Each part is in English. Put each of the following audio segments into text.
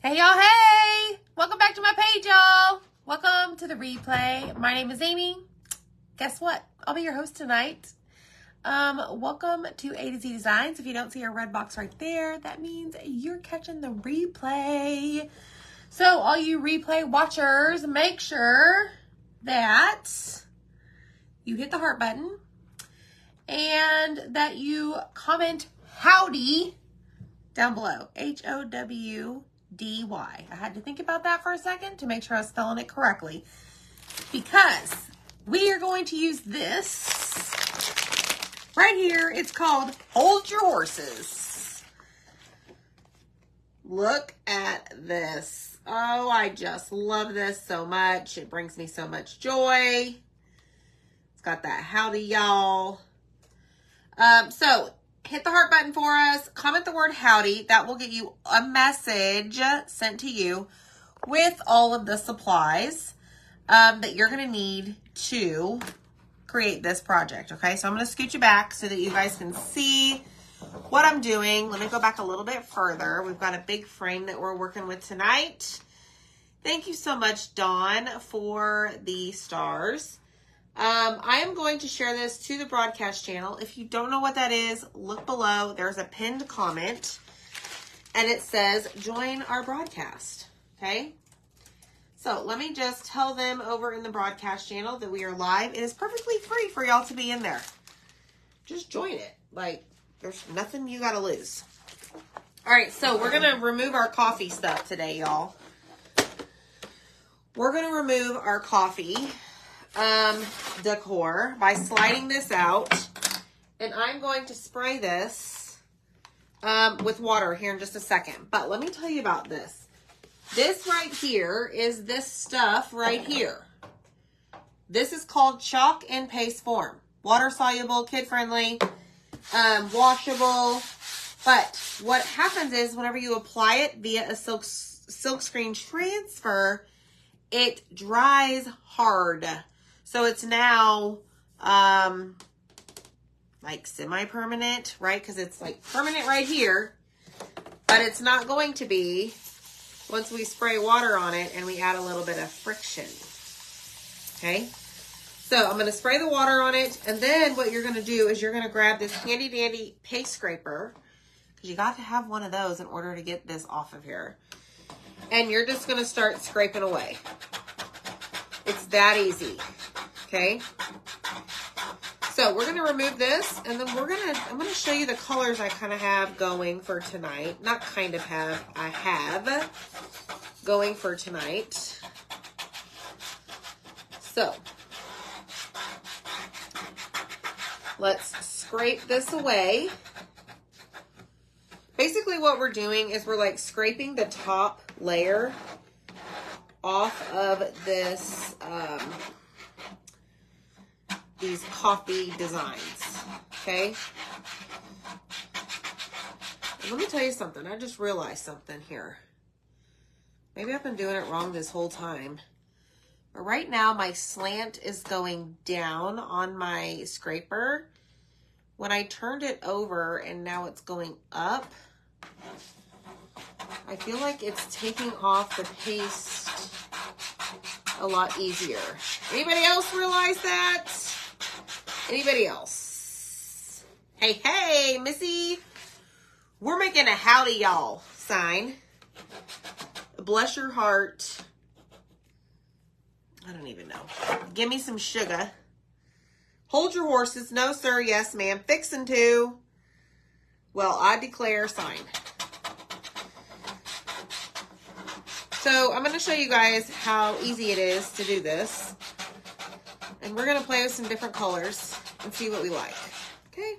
Hey y'all, hey! Welcome back to my page, y'all. Welcome to the replay. My name is Amy. Guess what? I'll be your host tonight. Welcome to A to Z Designs. If you don't see our red box right there, that means you're catching the replay. So all you replay watchers, make sure that you hit the heart button and that you comment howdy down below. HOWDY. I had to think about that for a second to make sure I was spelling it correctly, because we are going to use this right here. It's called Hold Your Horses. Look at this. Oh, I just love this so much. It brings me so much joy. It's got that howdy y'all. So hit the heart button for us. Comment the word howdy. That will get you a message sent to you with all of the supplies that you're going to need to create this project. Okay, so I'm going to scoot you back so that you guys can see what I'm doing. Let me go back a little bit further. We've got a big frame that we're working with tonight. Thank you so much, Dawn, for the stars. I am going to share this to the broadcast channel. If you don't know what that is, look below. There's a pinned comment and it says join our broadcast. Okay. So let me just tell them over in the broadcast channel that we are live. It is perfectly free for y'all to be in there. Just join it. Like, there's nothing you got to lose. All right. So we're going to remove our coffee stuff today, y'all. We're going to remove our coffee decor by sliding this out, and I'm going to spray this with water here in just a second. But let me tell you about this. This right here is this stuff right here. This is called chalk and paste form. Water soluble, kid friendly, washable. But what happens is whenever you apply it via a silk screen transfer, it dries hard. So it's now like semi-permanent, right? Because it's like permanent right here, but it's not going to be once we spray water on it and we add a little bit of friction. Okay, so I'm going to spray the water on it, and then what you're going to do is you're going to grab this handy dandy paste scraper, because you got to have one of those in order to get this off of here, and you're just going to start scraping away. It's that easy. Okay, so we're going to remove this, and then I'm going to show you the colors I kind of have going for tonight. Not kind of have, I have going for tonight. So let's scrape this away. Basically what we're doing is we're like scraping the top layer off of this, these coffee designs, okay? And let me tell you something. I just realized something here. Maybe I've been doing it wrong this whole time. But right now, my slant is going down on my scraper. When I turned it over and now it's going up, I feel like it's taking off the paste a lot easier. Anybody else realize that? Anybody else? Hey, hey, Missy. We're making a howdy y'all sign. Bless your heart. I don't even know. Give me some sugar. Hold your horses. No, sir. Yes, ma'am. Fixin' to. Well, I declare sign. So I'm going to show you guys how easy it is to do this. And we're going to play with some different colors and see what we like. Okay.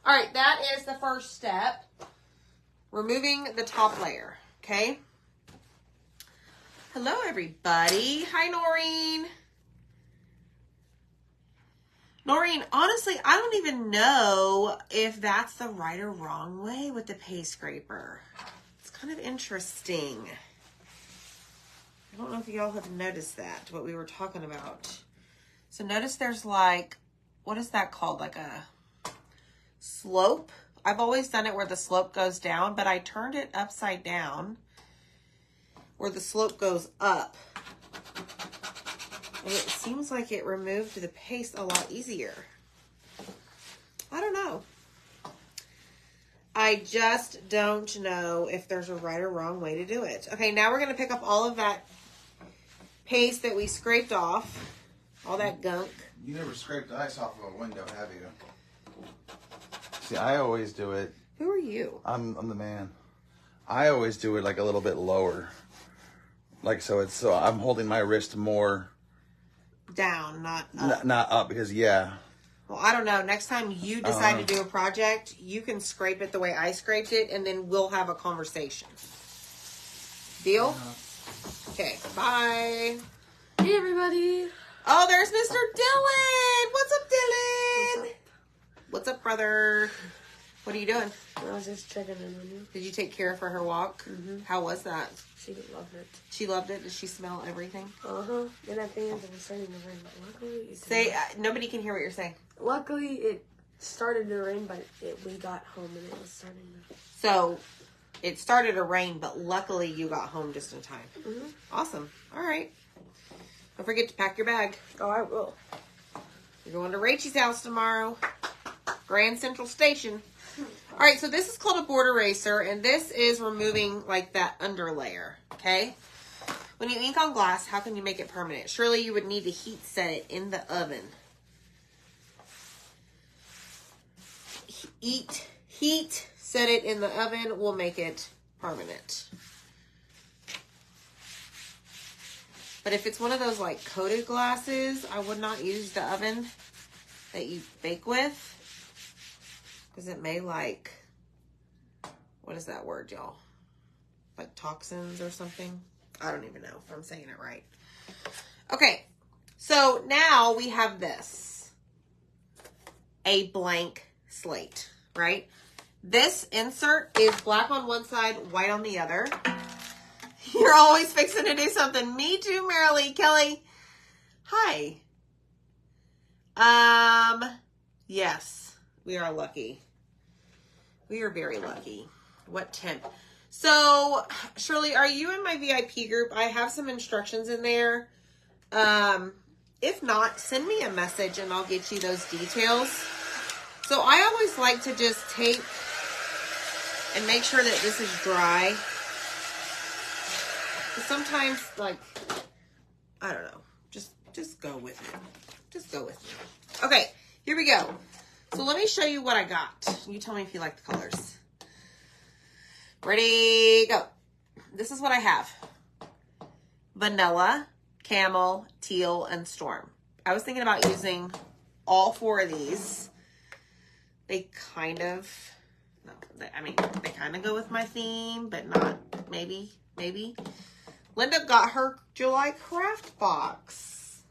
All right. That is the first step. Removing the top layer. Okay. Hello, everybody. Hi, Noreen. Noreen, honestly, I don't even know if that's the right or wrong way with the paste scraper. It's kind of interesting. I don't know if y'all have noticed that, what we were talking about. So notice there's like, what is that called? Like a slope. I've always done it where the slope goes down, but I turned it upside down where the slope goes up. And it seems like it removed the paste a lot easier. I don't know. I just don't know if there's a right or wrong way to do it. Okay, now we're going to pick up all of that paste that we scraped off. All that gunk. You never scraped ice off of a window, have you? See, I always do it. Who are you? I'm the man. I always do it like a little bit lower. Like so I'm holding my wrist more down, not up. Not up because Well, I don't know. Next time you decide to do a project, you can scrape it the way I scraped it, and then we'll have a conversation. Deal? Okay, bye. Hey, everybody. Oh, there's Mr. Dylan. What's up, Dylan? What's up, brother? What are you doing? I was just checking in on you. Did you take care of her walk? Mm-hmm. How was that? She loved it. She loved it? Did she smell everything? Uh-huh. And at the end, it was starting to rain, but luckily... Nobody can hear what you're saying. Luckily, it started to rain, but we got home and it was starting to... So, it started to rain, but luckily you got home just in time. Mm-hmm. Awesome. All right. Don't forget to pack your bag. Oh, I will. You're going to Rachel's house tomorrow. Grand Central Station. All right, so this is called a board eraser, and this is removing, like, that under layer, okay? When you ink on glass, how can you make it permanent? Surely you would need to heat set it in the oven. Heat set it in the oven will make it permanent. But if it's one of those, like, coated glasses, I would not use the oven that you bake with. Because it may, like, what is that word, y'all? Like toxins or something? I don't even know if I'm saying it right. Okay, so now we have this. A blank slate, right? This insert is black on one side, white on the other. You're always fixing to do something. Me too, Marilee. Kelly. Hi. Yes. We are lucky. We are very lucky. What temp? So, Shirley, are you in my VIP group? I have some instructions in there. If not, send me a message and I'll get you those details. So, I always like to just tape and make sure that this is dry. Sometimes, like, I don't know. Just go with it. Just go with it. Okay, here we go. So let me show you what I got. You tell me if you like the colors. Ready, go. This is what I have. Vanilla, camel, teal, and storm. I was thinking about using all four of these. They kind of, they kind of go with my theme, but not, maybe. Linda got her July craft box.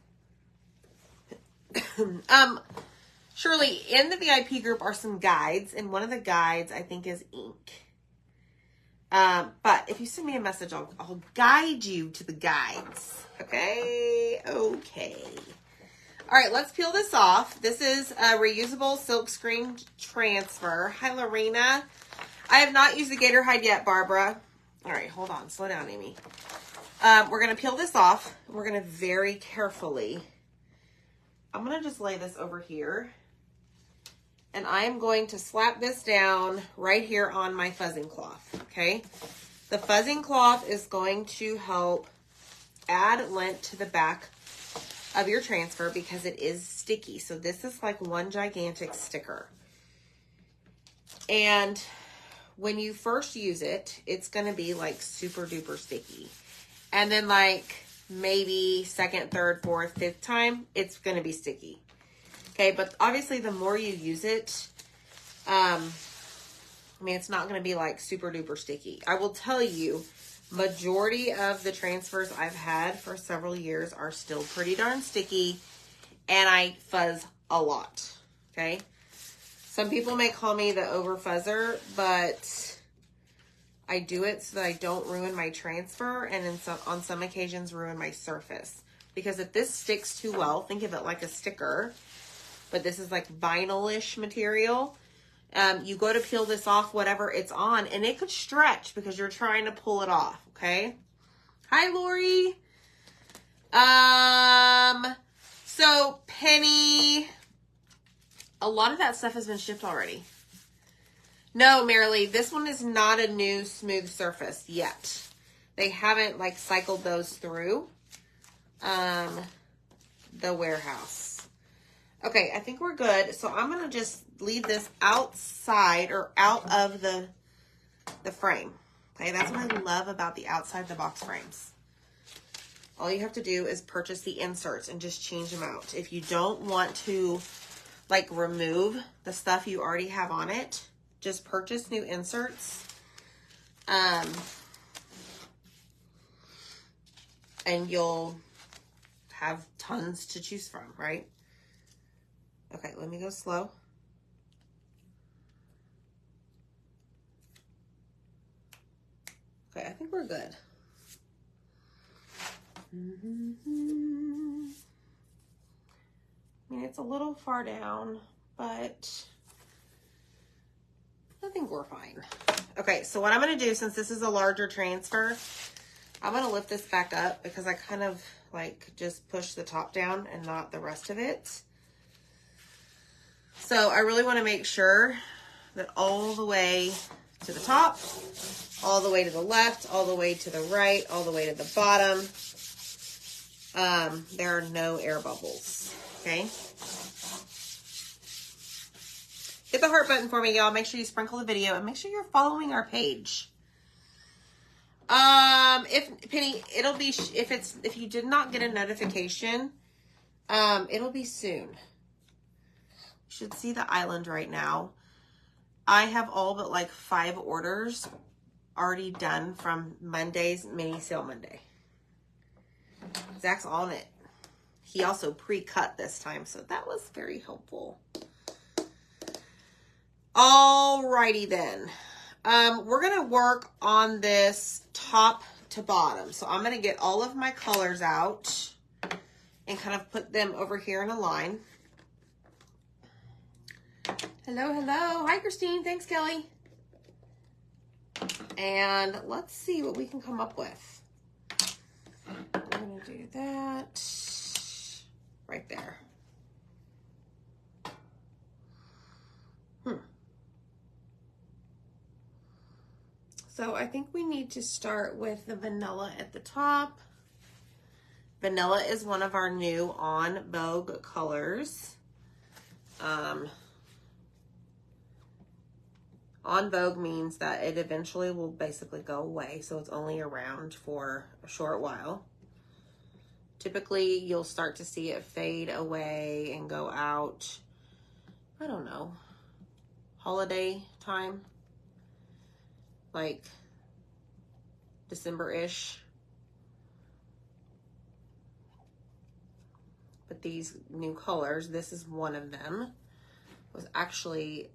Shirley, in the VIP group are some guides, and one of the guides, I think, is ink. But if you send me a message, I'll guide you to the guides. Okay? Okay. All right, let's peel this off. This is a reusable silk screen transfer. Hi, Lorena. I have not used the gator hide yet, Barbara. All right, hold on. Slow down, Amy. We're going to peel this off. We're going to very carefully... I'm going to just lay this over here. And I am going to slap this down right here on my fuzzing cloth, okay? The fuzzing cloth is going to help add lint to the back of your transfer because it is sticky. So this is like one gigantic sticker. And when you first use it, it's going to be like super duper sticky. And then like maybe second, third, fourth, fifth time, it's going to be sticky. Okay, but obviously the more you use it, it's not going to be like super duper sticky. I will tell you, majority of the transfers I've had for several years are still pretty darn sticky, and I fuzz a lot, okay? Some people may call me the over fuzzer, but I do it so that I don't ruin my transfer, and on some occasions ruin my surface. Because if this sticks too well, think of it like a sticker, but this is like vinyl-ish material. You go to peel this off, whatever it's on, and it could stretch because you're trying to pull it off, okay? Hi, Lori. So Penny, a lot of that stuff has been shipped already. No, Marilee, this one is not a new smooth surface yet. They haven't like cycled those through the warehouse. Okay, I think we're good. So I'm going to just leave this outside or out of the frame. Okay, that's what I love about the outside the box frames. All you have to do is purchase the inserts and just change them out. If you don't want to like remove the stuff you already have on it, just purchase new inserts. And you'll have tons to choose from, right? Okay, let me go slow. Okay, I think we're good. I mean, it's a little far down, but I think we're fine. Okay, so what I'm going to do, since this is a larger transfer, I'm going to lift this back up because I kind of like just push the top down and not the rest of it. So I really want to make sure that all the way to the top, all the way to the left, all the way to the right, all the way to the bottom, there are no air bubbles, okay? Hit the heart button for me, y'all. Make sure you sprinkle the video and make sure you're following our page. If Penny, it'll be, if you did not get a notification, it'll be soon. You should see the island right now. I have all but like 5 orders already done from Monday's mini sale Monday. Zach's on it. He also pre-cut this time, so that was very helpful. Alrighty then. We're going to work on this top to bottom. So I'm going to get all of my colors out and kind of put them over here in a line. Hello, hello. Hi, Christine. Thanks, Kelly. And let's see what we can come up with. We're going to do that right there. So I think we need to start with the vanilla at the top. Vanilla is one of our new on Vogue colors. On Vogue means that it eventually will basically go away, so it's only around for a short while. Typically, you'll start to see it fade away and go out, I don't know, holiday time, like December-ish. But these new colors, this is one of them, was actually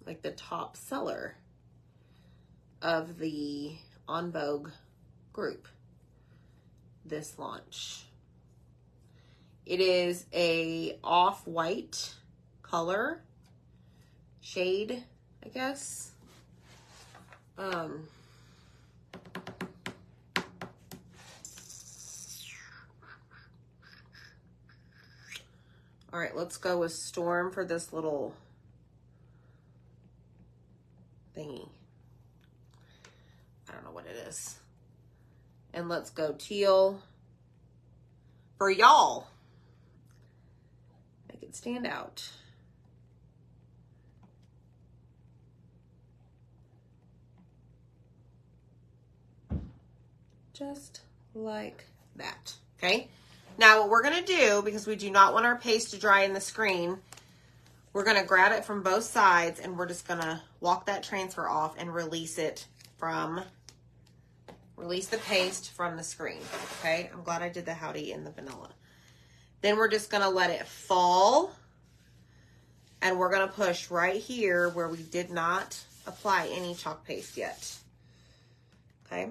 like the top seller of the On Vogue group this launch. It is a off-white color shade, I guess. All right, let's go with Storm for this little thingy. I don't know what it is. And let's go teal for y'all. Make it stand out. Just like that, okay? Now what we're gonna do, because we do not want our paste to dry in the screen, we're gonna grab it from both sides and we're just gonna walk that transfer off and release the paste from the screen, okay? I'm glad I did the Howdy in the vanilla. Then we're just gonna let it fall and we're gonna push right here where we did not apply any chalk paste yet, okay?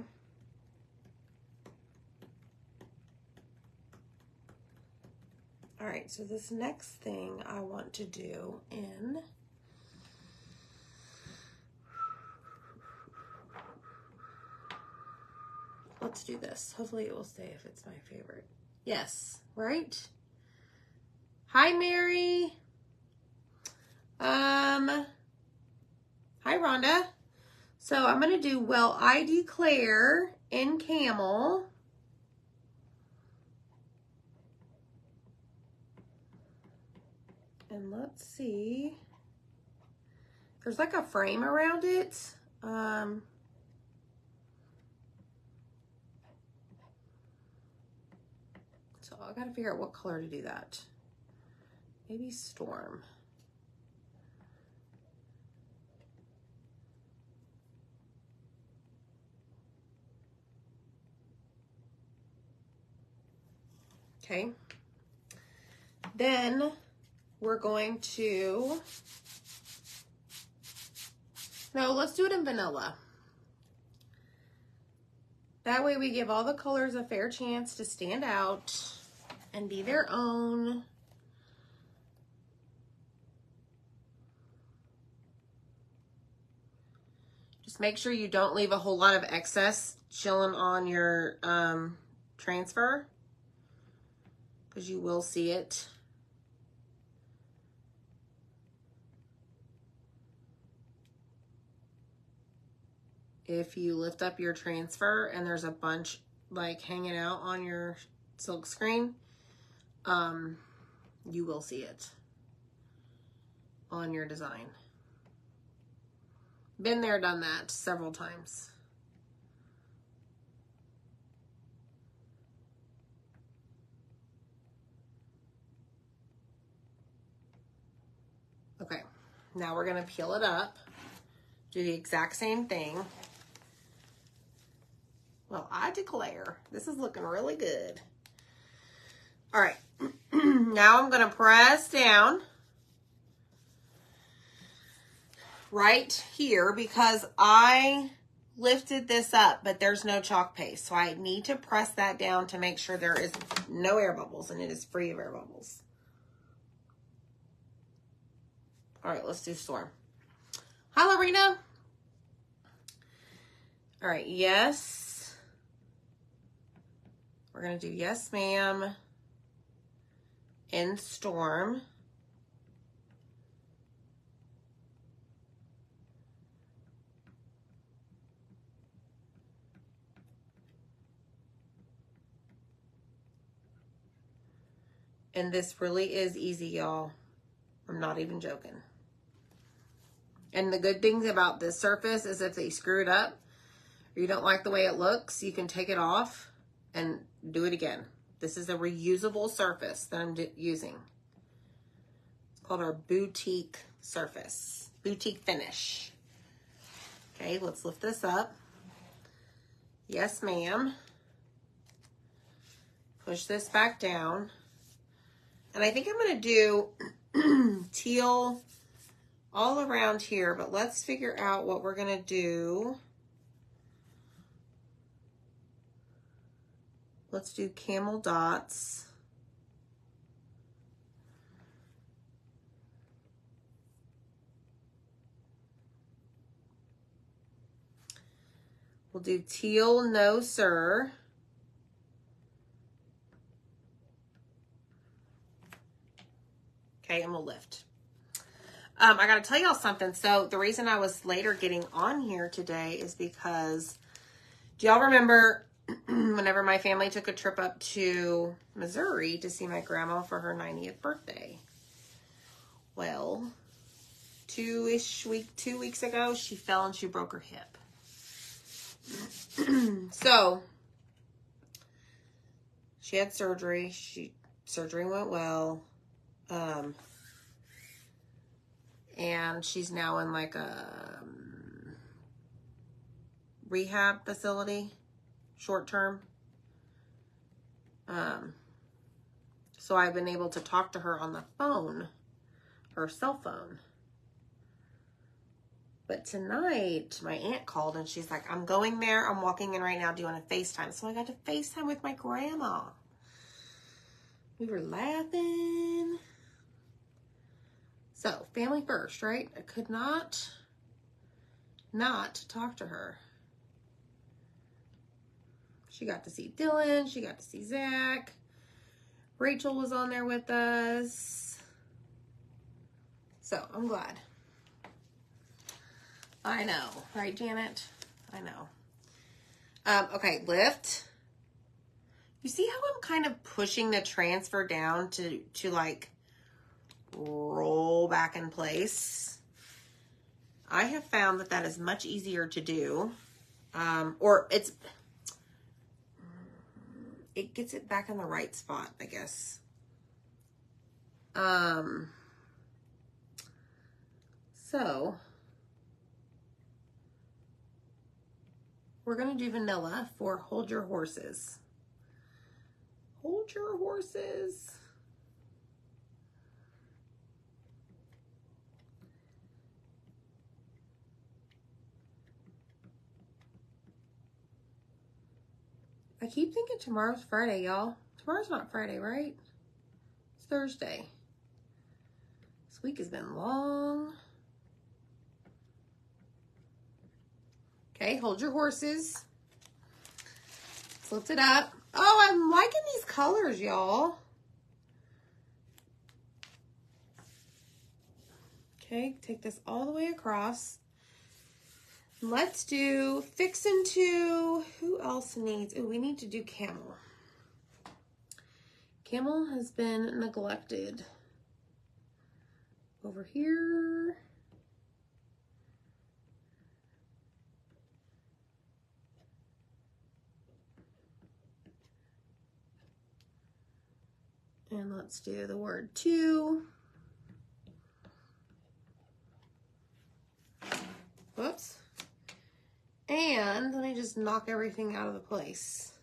All right, so this next thing I want to do in let's do this. Hopefully it will stay if it's my favorite. Yes, right? Hi, Mary. Hi, Rhonda. So I'm going to do Well I Declare in Camel. And let's see. There's like a frame around it. So I got to figure out what color to do that. Maybe Storm. Okay. Then we're going to, no, let's do it in vanilla. That way we give all the colors a fair chance to stand out and be their own. Just make sure you don't leave a whole lot of excess chilling on your transfer, because you will see it. If you lift up your transfer and there's a bunch like hanging out on your silk screen, you will see it on your design. Been there, done that several times. Okay, now we're gonna peel it up, do the exact same thing. Well, I declare, this is looking really good. All right, now I'm gonna press down right here because I lifted this up, but there's no chalk paste. So I need to press that down to make sure there is no air bubbles and it is free of air bubbles. All right, let's do Storm. Hi, Lorena. All right, yes. We're gonna do yes, ma'am, in Storm. And this really is easy, y'all. I'm not even joking. And the good things about this surface is if they screw it up or you don't like the way it looks, you can take it off and do it again. This is a reusable surface that I'm using. It's called our boutique surface, boutique finish. Okay, let's lift this up. Yes, ma'am. Push this back down. And I think I'm going to do teal all around here, but let's figure out what we're going to do. Let's do camel dots. We'll do teal, no sir. Okay, and we'll lift. I got to tell y'all something. So the reason I was later getting on here today is because, do y'all remember whenever my family took a trip up to Missouri to see my grandma for her 90th birthday? Well, 2 weeks ago, she fell and she broke her hip. So she had surgery. Surgery went well. And she's now in like a rehab facility, short term. So I've been able to talk to her on the phone, her cell phone. But tonight, my aunt called and she's like, I'm going there. I'm walking in right now doing a FaceTime. So I got to FaceTime with my grandma. We were laughing. So, family first, right? I could not talk to her. She got to see Dylan. She got to see Zach. Rachel was on there with us. So, I'm glad. I know. Right, Janet? I know. Okay, lift. You see how I'm kind of pushing the transfer down to like roll back in place? I have found that is much easier to do. Or it gets it back in the right spot, I guess. So we're going to do vanilla for Hold Your Horses. Hold your horses. I keep thinking tomorrow's Friday, y'all. Tomorrow's not Friday, right? It's Thursday. This week has been long. Okay, hold your horses. Let's lift it up. Oh, I'm liking these colors, y'all. Okay, take this all the way across. Let's do Fixin' To. Who else needs? Oh, we need to do Camel. Camel has been neglected. Over here. And let's do the word to. Whoops. And let me just knock everything out of the place.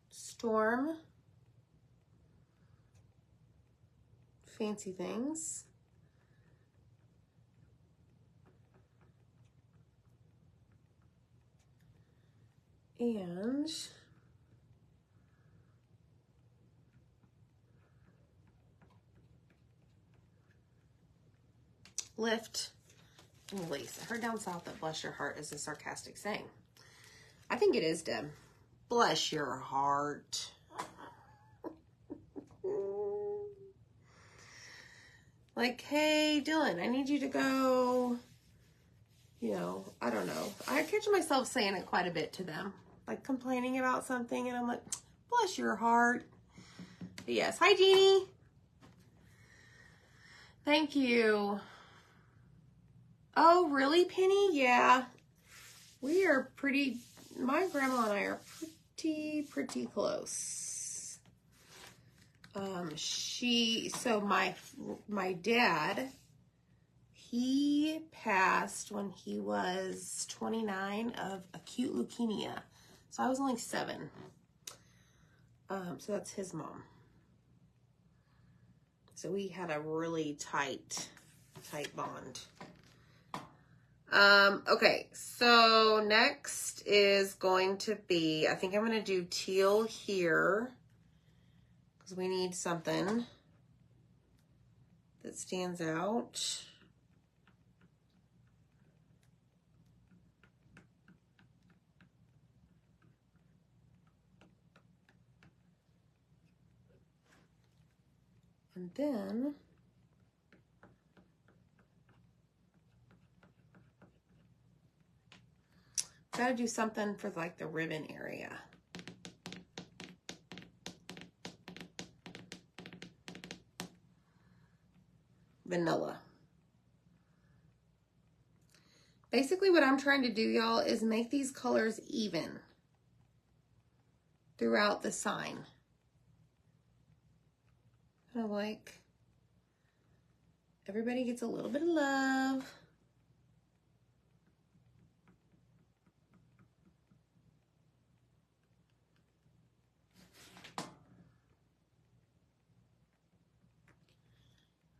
Storm. Fancy things. And lift and release. I heard down south that bless your heart is a sarcastic saying. I think it is, Deb. Bless your heart. Like, hey, Dylan, I need you to go, you know, I don't know. I catch myself saying it quite a bit to them. Like complaining about something and I'm like, bless your heart. But yes, hi, Jeannie. Thank you. Oh, really, Penny? Yeah. We are pretty, my grandma and I are pretty close. So my dad, he passed when he was 29 of acute leukemia. So I was only 7. So that's his mom. So we had a really tight bond. Okay, so next is going to be, I think I'm going to do teal here because we need something that stands out. And then gotta do something for like the ribbon area. Vanilla. Basically what I'm trying to do, y'all, is make these colors even throughout the sign. Kind of like everybody gets a little bit of love.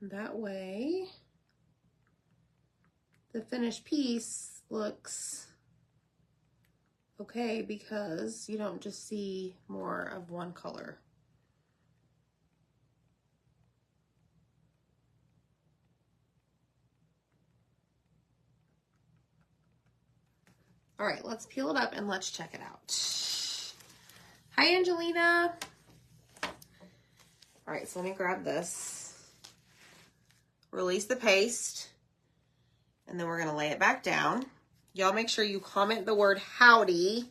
That way, the finished piece looks okay because you don't just see more of one color. All right, let's peel it up and let's check it out. Hi, Angelina. All right, so let me grab this. Release the paste. And then we're going to lay it back down. Y'all make sure you comment the word howdy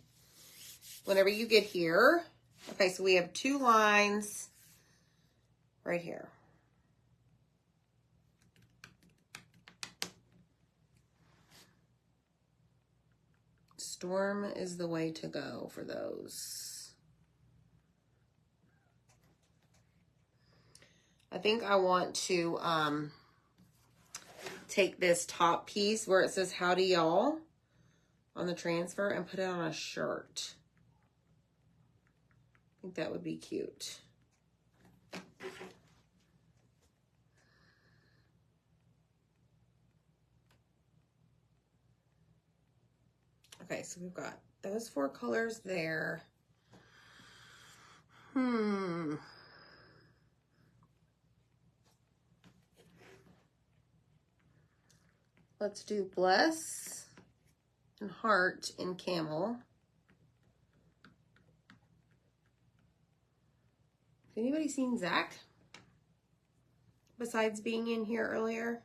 whenever you get here. Okay, so we have 2 lines right here. Storm is the way to go for those. I think I want to take this top piece where it says Howdy Y'all on the transfer and put it on a shirt. I think that would be cute. Okay, so we've got those 4 colors there. Let's do bless and heart in camel. Has anybody seen Zach? Besides being in here earlier?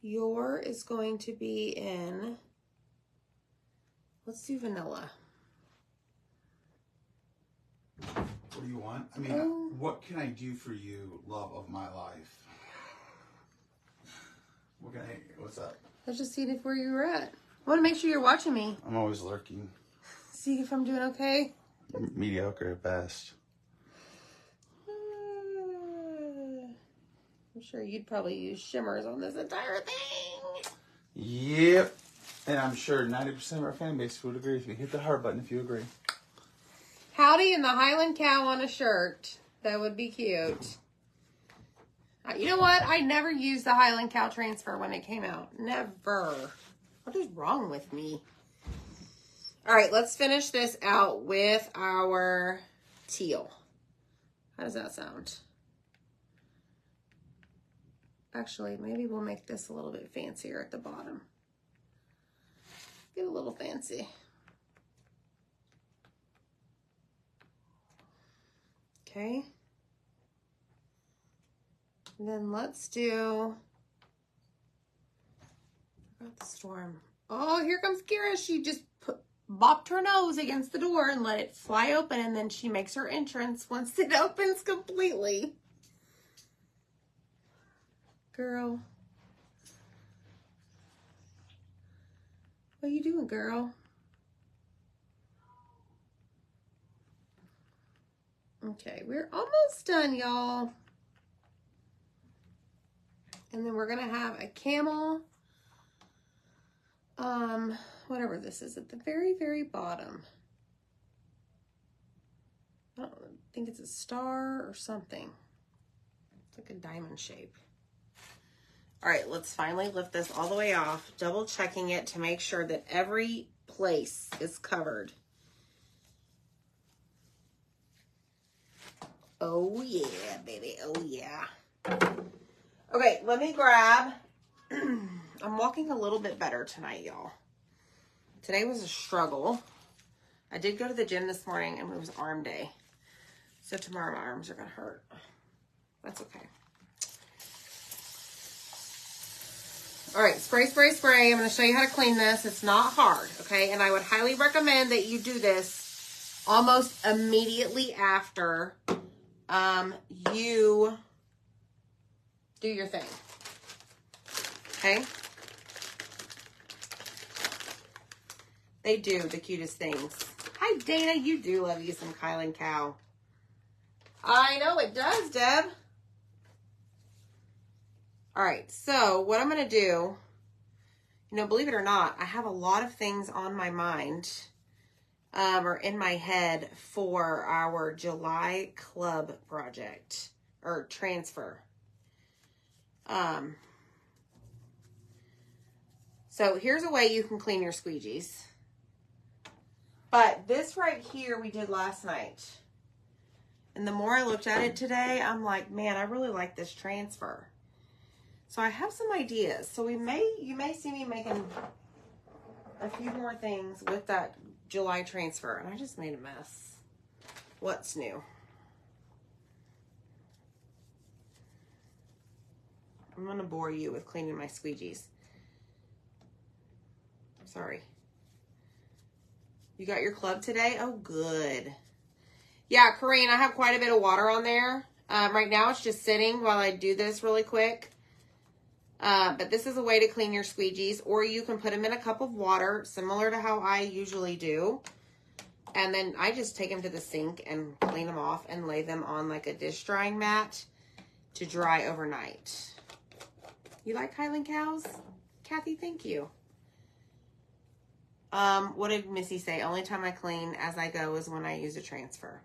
Your is going to be in, let's do vanilla. What do you want? I mean, what can I do for you, love of my life? What's up? I was just seeing if where you were at. I want to make sure you're watching me. I'm always lurking. See if I'm doing okay. Mediocre at best. I'm sure you'd probably use shimmers on this entire thing. Yep. And I'm sure 90% of our fan base would agree with me. Hit the heart button if you agree. Howdy and the Highland Cow on a shirt. That would be cute. You know what? I never used the Highland Cow transfer when it came out. Never. What is wrong with me? All right, let's finish this out with our teal. How does that sound? Actually, maybe we'll make this a little bit fancier at the bottom. Get a little fancy. Okay. And then let's do, about the storm. Oh, here comes Kira. She just bopped her nose against the door and let it fly open, and then she makes her entrance once it opens completely. Girl. What are you doing, girl? Okay, we're almost done, y'all. And then we're gonna have a camel, whatever this is at the very, very bottom. I don't think it's a star or something. It's like a diamond shape. All right, let's finally lift this all the way off, double checking it to make sure that every place is covered. Oh yeah, baby, oh yeah. Okay, let me grab, I'm walking a little bit better tonight, y'all. Today was a struggle. I did go to the gym this morning and it was arm day. So tomorrow my arms are gonna hurt. That's okay. All right, spray, spray, spray. I'm gonna show you how to clean this. It's not hard, okay? And I would highly recommend that you do this almost immediately after you do your thing, okay? They do the cutest things. Hi, Dana. You do love you some Highland Cow. I know it does, Deb. All right, so what I'm going to do, you know, believe it or not, I have a lot of things on my mind or in my head for our July club project or transfer. So here's a way you can clean your squeegees. But this right here we did last night. And the more I looked at it today, I'm like, man, I really like this transfer. So I have some ideas. So you may see me making a few more things with that July transfer, and I just made a mess. What's new? I'm going to bore you with cleaning my squeegees. Sorry. You got your club today? Oh, good. Yeah, Corinne, I have quite a bit of water on there. Right now it's just sitting while I do this really quick. But this is a way to clean your squeegees, or you can put them in a cup of water, similar to how I usually do. And then I just take them to the sink and clean them off and lay them on like a dish drying mat to dry overnight. You like Highland cows? Kathy, thank you. What did Missy say? Only time I clean as I go is when I use a transfer.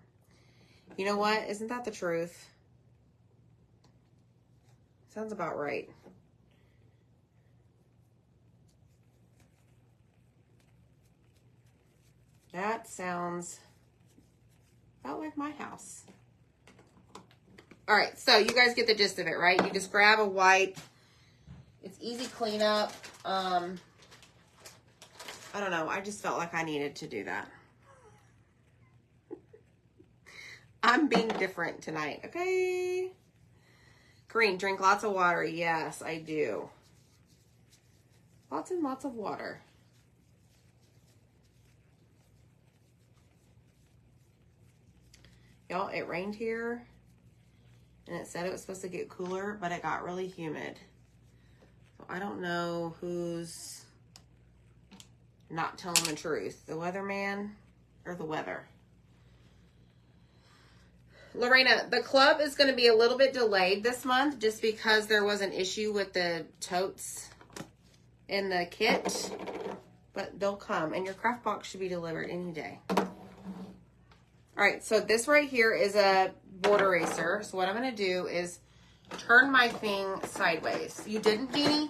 You know what? Isn't that the truth? Sounds about right. That sounds about like my house. All right, so you guys get the gist of it, right? You just grab a wipe. It's easy cleanup. I don't know. I just felt like I needed to do that. I'm being different tonight, okay? Corinne, drink lots of water. Yes, I do. Lots and lots of water. Y'all, it rained here, and it said it was supposed to get cooler, but it got really humid. So I don't know who's not telling the truth, the weatherman or the weather. Lorena, the club is going to be a little bit delayed this month just because there was an issue with the totes in the kit, but they'll come, and your craft box should be delivered any day. All right, so this right here is a board eraser. So what I'm going to do is turn my thing sideways. You didn't, Jeannie?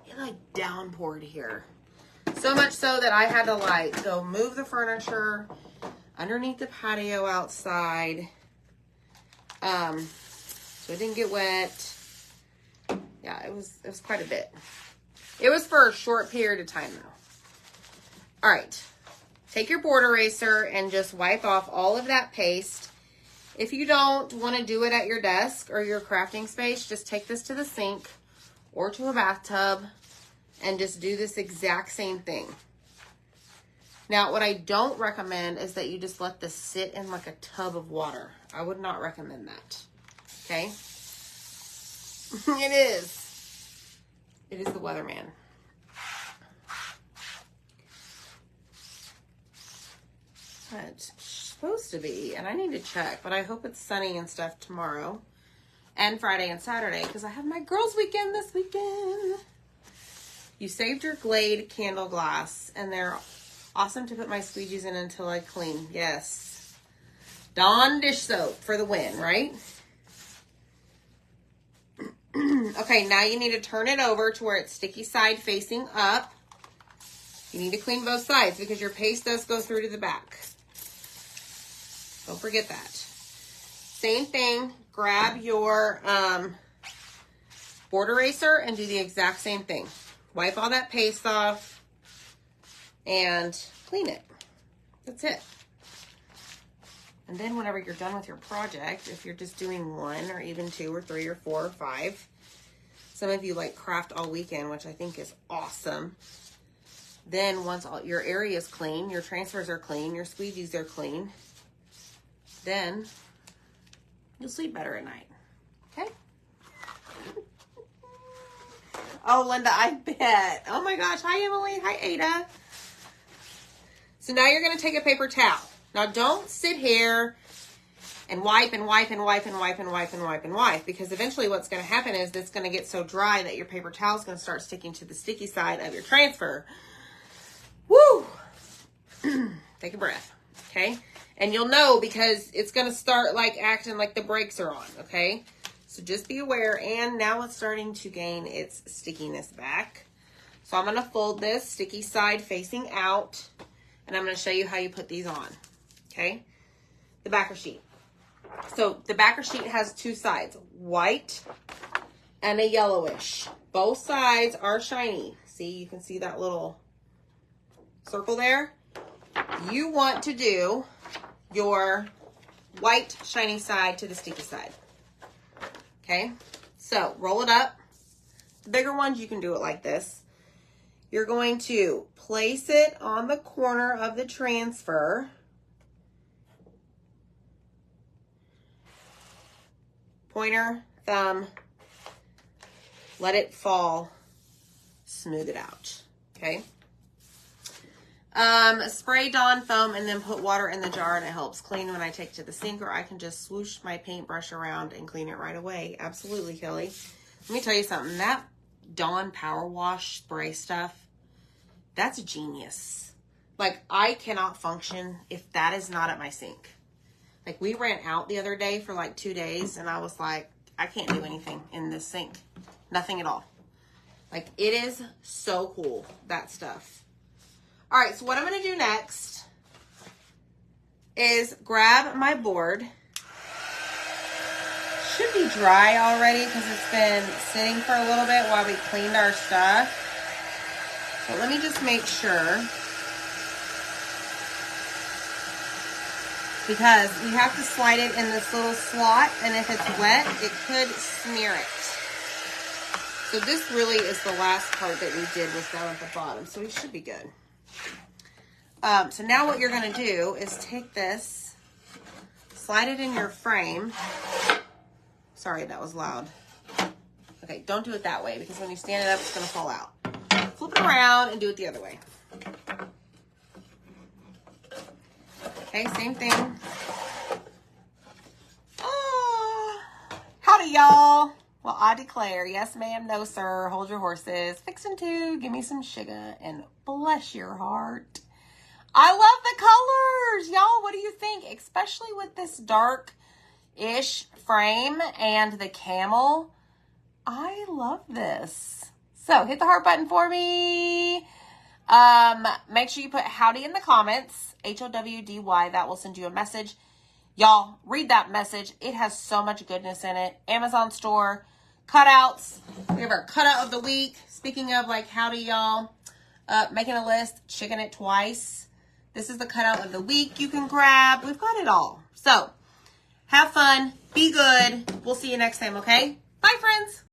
It like downpoured here. So much so that I had to like go move the furniture underneath the patio outside. So it didn't get wet. Yeah, it was quite a bit. It was for a short period of time though. All right. Take your board eraser and just wipe off all of that paste. If you don't want to do it at your desk or your crafting space, just take this to the sink or to a bathtub and just do this exact same thing. Now, what I don't recommend is that you just let this sit in like a tub of water. I would not recommend that. Okay? It is. It is the weatherman. It's supposed to be, and I need to check, but I hope it's sunny and stuff tomorrow and Friday and Saturday because I have my girls' weekend this weekend. You saved your Glade candle glass, and they're awesome to put my squeegees in until I clean. Yes. Dawn dish soap for the win, right? Okay, now you need to turn it over to where it's sticky side facing up. You need to clean both sides because your paste does go through to the back. Don't forget that. Same thing, grab your board eraser and do the exact same thing. Wipe all that paste off and clean it. That's it. And then whenever you're done with your project, if you're just doing 1 or even 2 or 3 or 4 or 5, some of you like craft all weekend, which I think is awesome. Then once all your area is clean, your transfers are clean, your squeegees are clean, then you'll sleep better at night. Okay? Oh, Linda, I bet. Oh my gosh. Hi, Emily. Hi, Ada. So now you're going to take a paper towel. Now don't sit here and wipe and wipe and wipe and wipe and wipe and wipe and wipe, because eventually what's going to happen is it's going to get so dry that your paper towel is going to start sticking to the sticky side of your transfer. Woo! Take a breath. Okay? And you'll know because it's going to start like acting like the brakes are on. Okay? So just be aware. And now it's starting to gain its stickiness back. So I'm going to fold this sticky side facing out. And I'm going to show you how you put these on. Okay? The backer sheet. So the backer sheet has 2 sides. White and a yellowish. Both sides are shiny. See, you can see that little circle there, you want to do your white shiny side to the sticky side. Okay, so roll it up. The bigger ones, you can do it like this. You're going to place it on the corner of the transfer. Pointer, thumb, let it fall, smooth it out, okay? Spray Dawn foam and then put water in the jar, and it helps clean when I take it to the sink, or I can just swoosh my paintbrush around and clean it right away. Absolutely, Kelly. Let me tell you something. That Dawn Power Wash spray stuff, that's genius. Like, I cannot function if that is not at my sink. Like, we ran out the other day for like 2 days, and I was like, I can't do anything in this sink. Nothing at all. Like, it is so cool, that stuff. All right, so what I'm going to do next is grab my board. Should be dry already because it's been sitting for a little bit while we cleaned our stuff. But let me just make sure. Because we have to slide it in this little slot, and if it's wet, it could smear it. So this really is the last part that we did was down at the bottom, so we should be good. So now what you're going to do is take this, slide it in your frame. Sorry, that was loud. Okay, don't do it that way, because when you stand it up, it's going to fall out. Flip it around and do it the other way. Okay, same thing. Howdy, y'all. Well, I declare, yes, ma'am, no, sir. Hold your horses. Fixin' to give me some sugar and bless your heart. I love the colors. Y'all, what do you think? Especially with this dark-ish frame and the camel. I love this. So, hit the heart button for me. Make sure you put howdy in the comments, HOWDY. That will send you a message. Y'all, read that message. It has so much goodness in it. Amazon store, cutouts. We have our cutout of the week. Speaking of like howdy y'all, making a list, checking it twice. This is the cutout of the week you can grab. We've got it all. So, have fun. Be good. We'll see you next time, okay? Bye, friends.